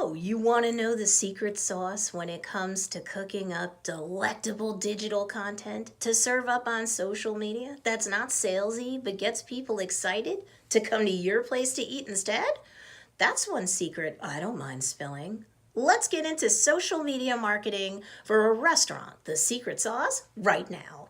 Oh, you want to know the secret sauce when it comes to cooking up delectable digital content to serve up on social media that's not salesy but gets people excited to come to your place to eat instead? That's one secret I don't mind spilling. Let's get into social media marketing for a restaurant, the secret sauce, right now.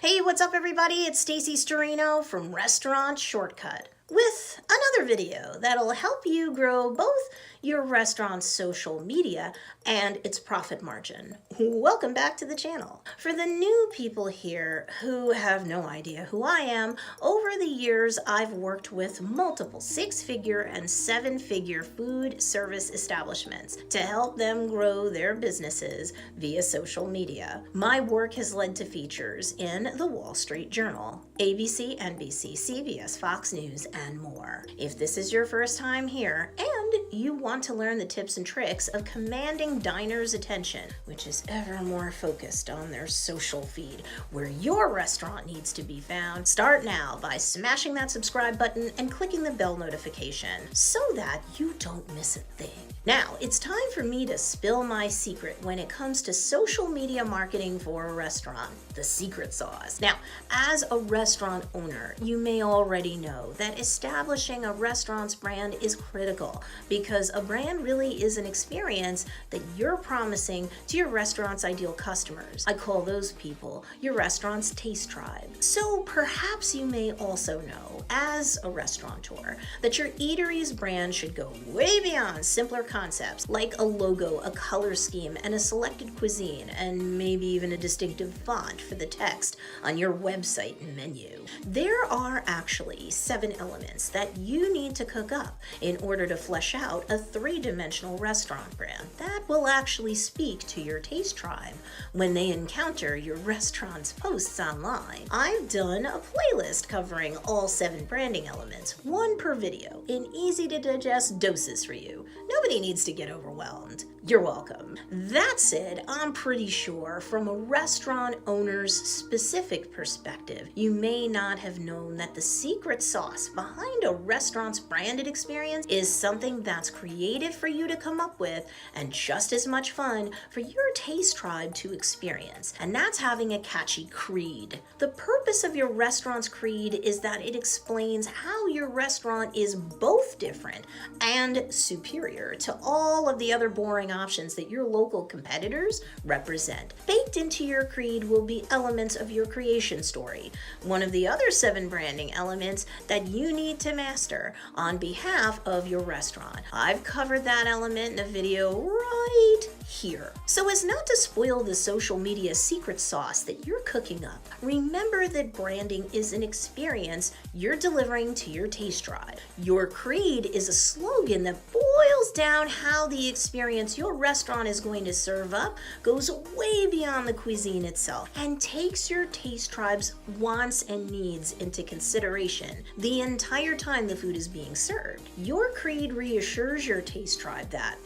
Hey, what's up everybody? It's Stacy Storino from Restaurant Shortcut with another video that'll help you grow both your restaurant's social media and its profit margin. Welcome back to the channel. For the new people here who have no idea who I am, over the years I've worked with multiple 6-figure and 7-figure food service establishments to help them grow their businesses via social media. My work has led to features in the Wall Street Journal, ABC, NBC, CBS, Fox News, and more. If this is your first time here and you want to learn the tips and tricks of commanding diners' attention, which is ever more focused on their social feed, where your restaurant needs to be found, start now by smashing that subscribe button and clicking the bell notification so that you don't miss a thing. Now, it's time for me to spill my secret when it comes to social media marketing for a restaurant, the secret sauce. Now, as a restaurant owner, you may already know that establishing a restaurant's brand is critical because a brand really is an experience that you're promising to your restaurant's ideal customers. I call those people your restaurant's taste tribe. So perhaps you may also know, as a restaurateur, that your eatery's brand should go way beyond simpler concepts like a logo, a color scheme, and a selected cuisine, and maybe even a distinctive font for the text on your website and menu. There are actually 7 elements that you need to cook up in order to flesh out a 3-dimensional restaurant brand that will actually speak to your taste tribe when they encounter your restaurant's posts online. I've done a playlist covering all 7 branding elements, 1 per video, in easy to digest doses for you. Nobody needs to get overwhelmed. You're welcome. That said, I'm pretty sure from a restaurant owner's specific perspective, you may not have known that the secret sauce behind a restaurant's branded experience is something that's creative for you to come up with and just as much fun for your taste tribe to experience. And that's having a catchy creed. The purpose of your restaurant's creed is that it explains how your restaurant is both different and superior to all of the other boring options that your local competitors represent. Baked into your creed will be elements of your creation story, one of the other 7 branding elements that you need to master on behalf of your restaurant. I've covered that element in a video right here. So as not to spoil the social media secret sauce that you're cooking up, remember that branding is an experience you're delivering to your taste tribe. Your creed is a slogan that boils down how the experience your restaurant is going to serve up goes way beyond the cuisine itself and takes your taste tribe's wants and needs into consideration the entire time the food is being served. Your creed reassures your taste tribe that,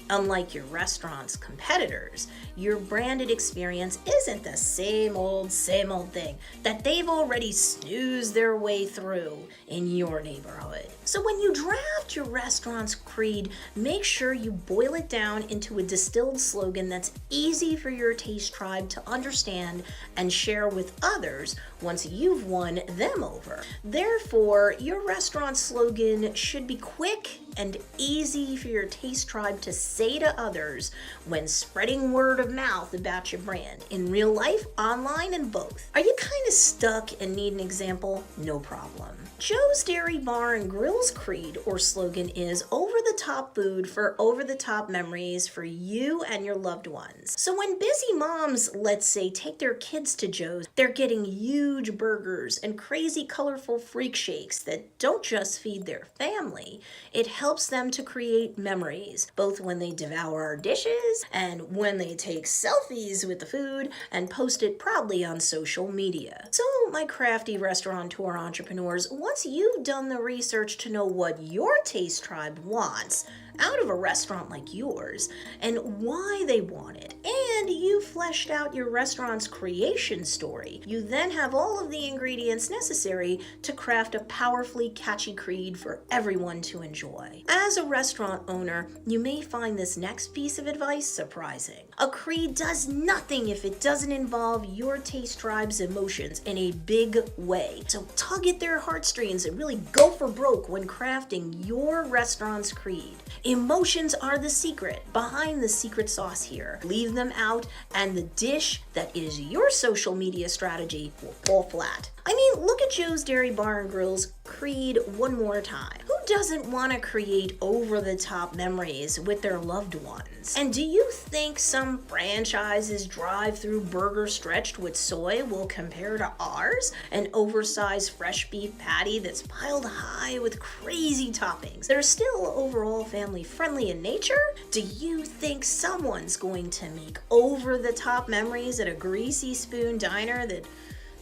unlike your restaurant's competitors, your branded experience isn't the same old thing that they've already snoozed their way through in your neighborhood. So when you draft your restaurant's creed, make sure you boil it down into a distilled slogan that's easy for your taste tribe to understand and share with others once you've won them over. Therefore, your restaurant slogan should be quick and easy for your taste tribe to say to others when spreading word of mouth about your brand, in real life, online, and both. Are you kind of stuck and need an example? No problem. Joe's Dairy Bar and Grill's creed or slogan is over-the-top food for over-the-top memories for you and your loved ones. So when busy moms, let's say, take their kids to Joe's, they're getting huge burgers and crazy colorful freak shakes that don't just feed their family. It helps them to create memories, both when they devour our dishes and when they take selfies with the food and post it proudly on social media. So my crafty restaurateur entrepreneurs, once you've done the research to know what your taste tribe wants wants out of a restaurant like yours and why they want it, and you fleshed out your restaurant's creation story, you then have all of the ingredients necessary to craft a powerfully catchy creed for everyone to enjoy. As a restaurant owner, you may find this next piece of advice surprising. A creed does nothing if it doesn't involve your taste tribe's emotions in a big way. So tug at their heartstrings and really go for broke when crafting your restaurant's creed. Emotions are the secret behind the secret sauce here. Leave them out and the dish that is your social media strategy will fall flat. I mean, look at Joe's Dairy Bar and Grill's creed one more time. Who doesn't want to create over-the-top memories with their loved ones? And do you think some franchise's drive-through burger stretched with soy will compare to ours? An oversized fresh beef patty that's piled high with crazy toppings that are still overall family-friendly in nature? Do you think someone's going to make over-the-top memories at a greasy spoon diner that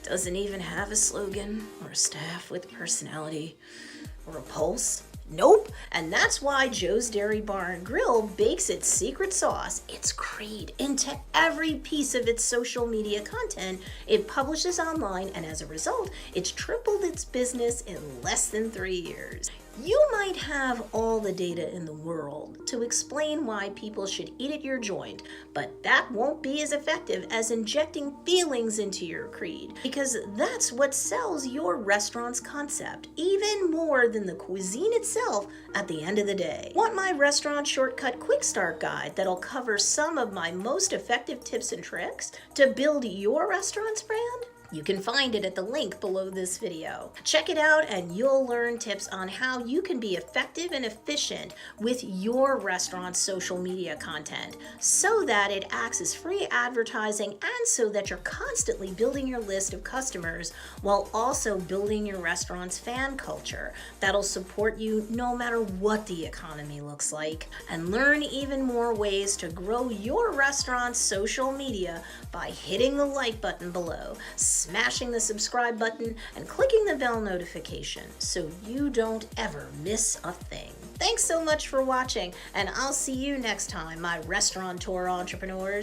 doesn't even have a slogan or a staff with personality or a pulse? Nope. And that's why Joe's Dairy Bar and Grill bakes its secret sauce, its creed, into every piece of its social media content it publishes online, and as a result, it's tripled its business in less than 3 years. You might have all the data in the world to explain why people should eat at your joint, but that won't be as effective as injecting feelings into your creed, because that's what sells your restaurant's concept, even more than the cuisine itself at the end of the day. Want my restaurant shortcut quick start guide that'll cover some of my most effective tips and tricks to build your restaurant's brand? You can find it at the link below this video. Check it out and you'll learn tips on how you can be effective and efficient with your restaurant's social media content so that it acts as free advertising and so that you're constantly building your list of customers while also building your restaurant's fan culture that'll support you no matter what the economy looks like. And learn even more ways to grow your restaurant's social media by hitting the like button below, smashing the subscribe button, and clicking the bell notification so you don't ever miss a thing. Thanks so much for watching, and I'll see you next time, my restaurateur entrepreneurs.